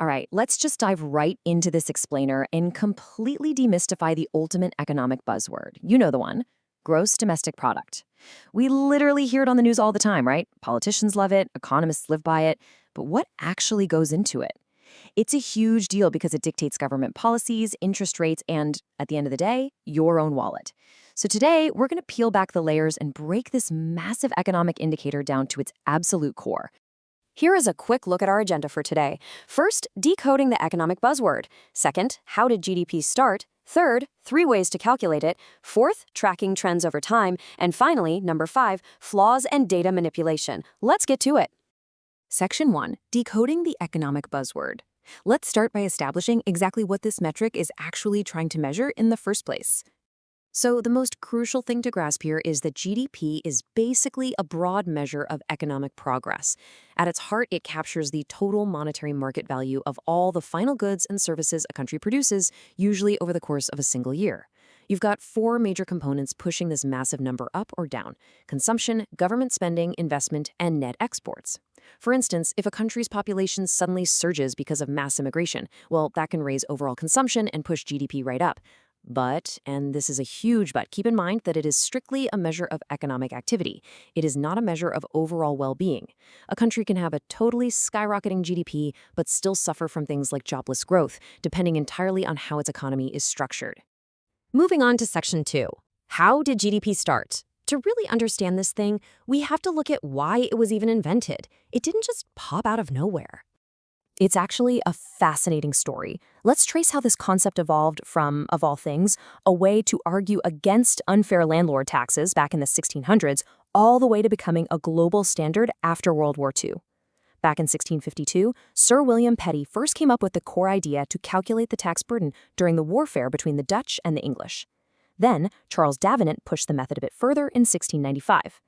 All right, let's just dive right into this explainer and completely demystify the ultimate economic buzzword. You know the one, gross domestic product. We literally hear it on the news all the time, right? Politicians love it, economists live by it, but what actually goes into it? It's a huge deal because it dictates government policies, interest rates, and, at the end of the day, your own wallet. So today, we're going to peel back the layers and break this massive economic indicator down to its absolute core. Here is a quick look at our agenda for today. First, decoding the economic buzzword. Second, how did GDP start? Third, 3 ways to calculate it. Fourth, tracking trends over time. And finally, number 5, flaws and data manipulation. Let's get to it. Section 1, decoding the economic buzzword. Let's start by establishing exactly what this metric is actually trying to measure in the first place. So the most crucial thing to grasp here is that GDP is basically a broad measure of economic progress. At its heart, it captures the total monetary market value of all the final goods and services a country produces, usually over the course of a single year. You've got 4 major components pushing this massive number up or down: consumption, government spending, investment, and net exports. For instance, if a country's population suddenly surges because of mass immigration, well, that can raise overall consumption and push GDP right up. But, and this is a huge but, keep in mind that it is strictly a measure of economic activity. It is not a measure of overall well-being. A country can have a totally skyrocketing GDP, but still suffer from things like jobless growth, depending entirely on how its economy is structured. Moving on to Section 2. How did GDP start? To really understand this thing, we have to look at why it was even invented. It didn't just pop out of nowhere. It's actually a fascinating story. Let's trace how this concept evolved from, of all things, a way to argue against unfair landlord taxes back in the 1600s, all the way to becoming a global standard after World War II. Back in 1652, Sir William Petty first came up with the core idea to calculate the tax burden during the warfare between the Dutch and the English. Then, Charles Davenant pushed the method a bit further in 1695.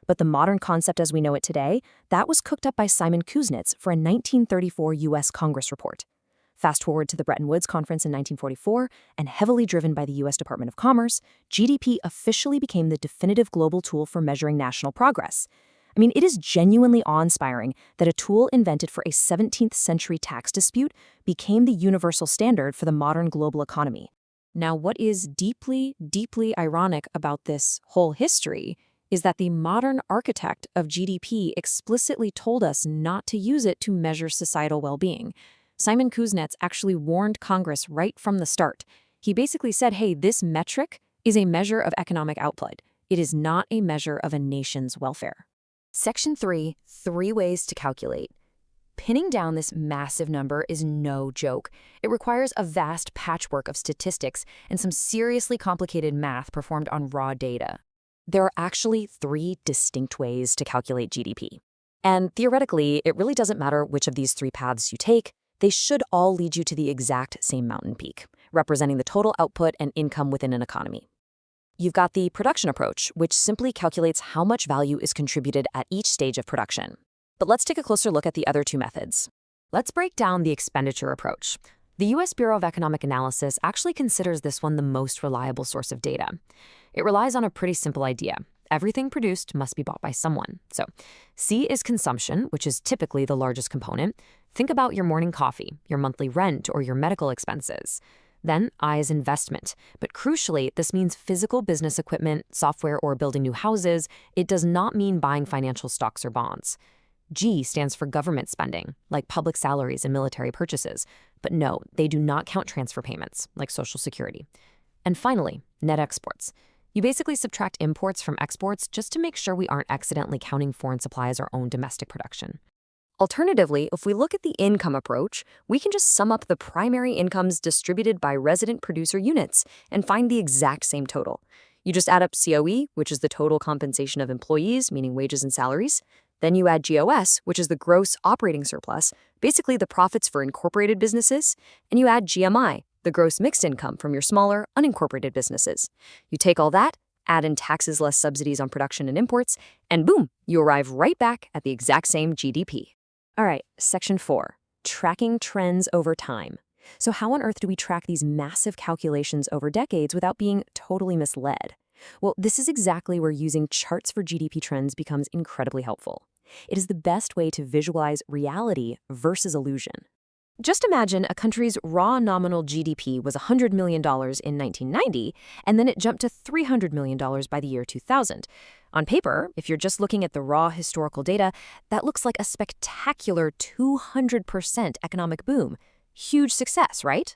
But the modern concept as we know it today, that was cooked up by Simon Kuznets for a 1934 U.S. Congress report. Fast forward to the Bretton Woods Conference in 1944, and heavily driven by the U.S. Department of Commerce, GDP officially became the definitive global tool for measuring national progress. I mean, it is genuinely awe-inspiring that a tool invented for a 17th century tax dispute became the universal standard for the modern global economy. Now, what is deeply, deeply ironic about this whole history is that the modern architect of GDP explicitly told us not to use it to measure societal well-being. Simon Kuznets actually warned Congress right from the start. He basically said, hey, this metric is a measure of economic output. It is not a measure of a nation's welfare. Section 3, 3 ways to calculate. Pinning down this massive number is no joke. It requires a vast patchwork of statistics and some seriously complicated math performed on raw data. There are actually 3 distinct ways to calculate GDP. And theoretically, it really doesn't matter which of these 3 paths you take. They should all lead you to the exact same mountain peak, representing the total output and income within an economy. You've got the production approach, which simply calculates how much value is contributed at each stage of production. But let's take a closer look at the other 2 methods. Let's break down the expenditure approach. The U.S. Bureau of Economic Analysis actually considers this one the most reliable source of data. It relies on a pretty simple idea. Everything produced must be bought by someone. So, C is consumption, which is typically the largest component. Think about your morning coffee, your monthly rent, or your medical expenses. Then I is investment. But crucially, this means physical business equipment, software, or building new houses. It does not mean buying financial stocks or bonds. G stands for government spending, like public salaries and military purchases. But no, they do not count transfer payments, like Social Security. And finally, net exports. You basically subtract imports from exports just to make sure we aren't accidentally counting foreign supply as our own domestic production. Alternatively, if we look at the income approach, we can just sum up the primary incomes distributed by resident producer units and find the exact same total. You just add up COE, which is the total compensation of employees, meaning wages and salaries. Then you add GOS, which is the gross operating surplus, basically the profits for incorporated businesses. And you add GMI, the gross mixed income from your smaller, unincorporated businesses. You take all that, add in taxes less subsidies on production and imports, and boom, you arrive right back at the exact same GDP. All right, Section 4, tracking trends over time. So how on earth do we track these massive calculations over decades without being totally misled? Well, this is exactly where using charts for GDP trends becomes incredibly helpful. It is the best way to visualize reality versus illusion. Just imagine a country's raw nominal GDP was $100 million in 1990, and then it jumped to $300 million by the year 2000. On paper, if you're just looking at the raw historical data, that looks like a spectacular 200% economic boom. Huge success, right?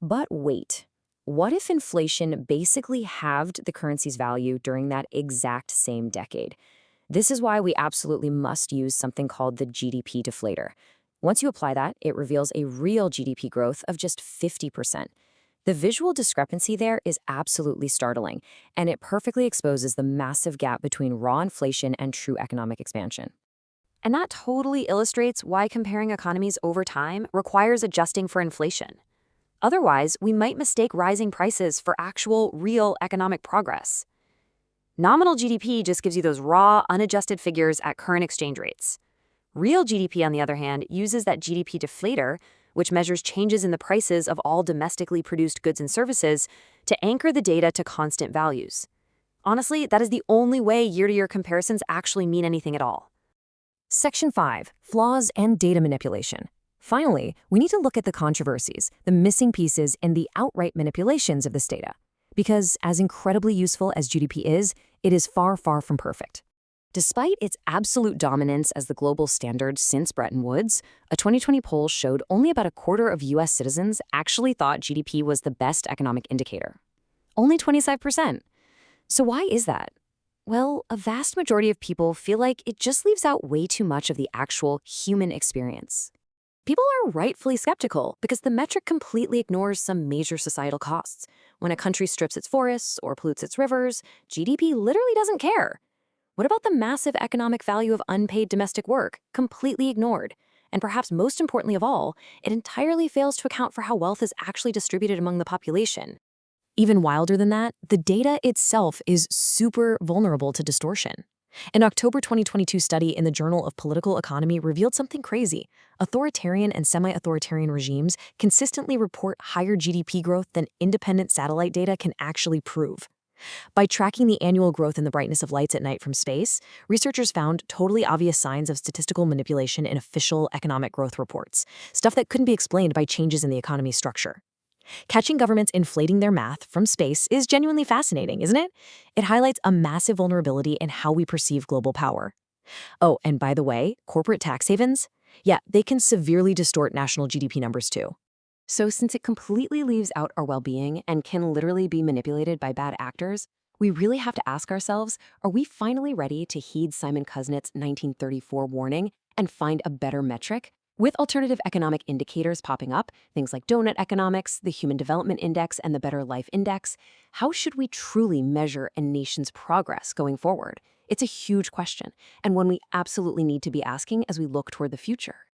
But wait, what if inflation basically halved the currency's value during that exact same decade? This is why we absolutely must use something called the GDP deflator. Once you apply that, it reveals a real GDP growth of just 50%. The visual discrepancy there is absolutely startling, and it perfectly exposes the massive gap between raw inflation and true economic expansion. And that totally illustrates why comparing economies over time requires adjusting for inflation. Otherwise, we might mistake rising prices for actual, real economic progress. Nominal GDP just gives you those raw, unadjusted figures at current exchange rates. Real GDP, on the other hand, uses that GDP deflator, which measures changes in the prices of all domestically produced goods and services, to anchor the data to constant values. Honestly, that is the only way year-to-year comparisons actually mean anything at all. Section 5. Flaws and data manipulation. Finally, we need to look at the controversies, the missing pieces, and the outright manipulations of this data. Because as incredibly useful as GDP is, it is far, far from perfect. Despite its absolute dominance as the global standard since Bretton Woods, a 2020 poll showed only about a quarter of U.S. citizens actually thought GDP was the best economic indicator. Only 25%. So why is that? Well, a vast majority of people feel like it just leaves out way too much of the actual human experience. People are rightfully skeptical because the metric completely ignores some major societal costs. When a country strips its forests or pollutes its rivers, GDP literally doesn't care. What about the massive economic value of unpaid domestic work, completely ignored? And perhaps most importantly of all, it entirely fails to account for how wealth is actually distributed among the population. Even wilder than that, the data itself is super vulnerable to distortion. An October 2022 study in the Journal of Political Economy revealed something crazy. Authoritarian and semi-authoritarian regimes consistently report higher GDP growth than independent satellite data can actually prove. By tracking the annual growth in the brightness of lights at night from space, researchers found totally obvious signs of statistical manipulation in official economic growth reports, stuff that couldn't be explained by changes in the economy's structure. Catching governments inflating their math from space is genuinely fascinating, isn't it? It highlights a massive vulnerability in how we perceive global power. Oh, and by the way, corporate tax havens? Yeah, they can severely distort national GDP numbers too. So since it completely leaves out our well-being and can literally be manipulated by bad actors, we really have to ask ourselves, are we finally ready to heed Simon Kuznets' 1934 warning and find a better metric? With alternative economic indicators popping up, things like donut economics, the Human Development Index, and the Better Life Index, how should we truly measure a nation's progress going forward? It's a huge question, and one we absolutely need to be asking as we look toward the future.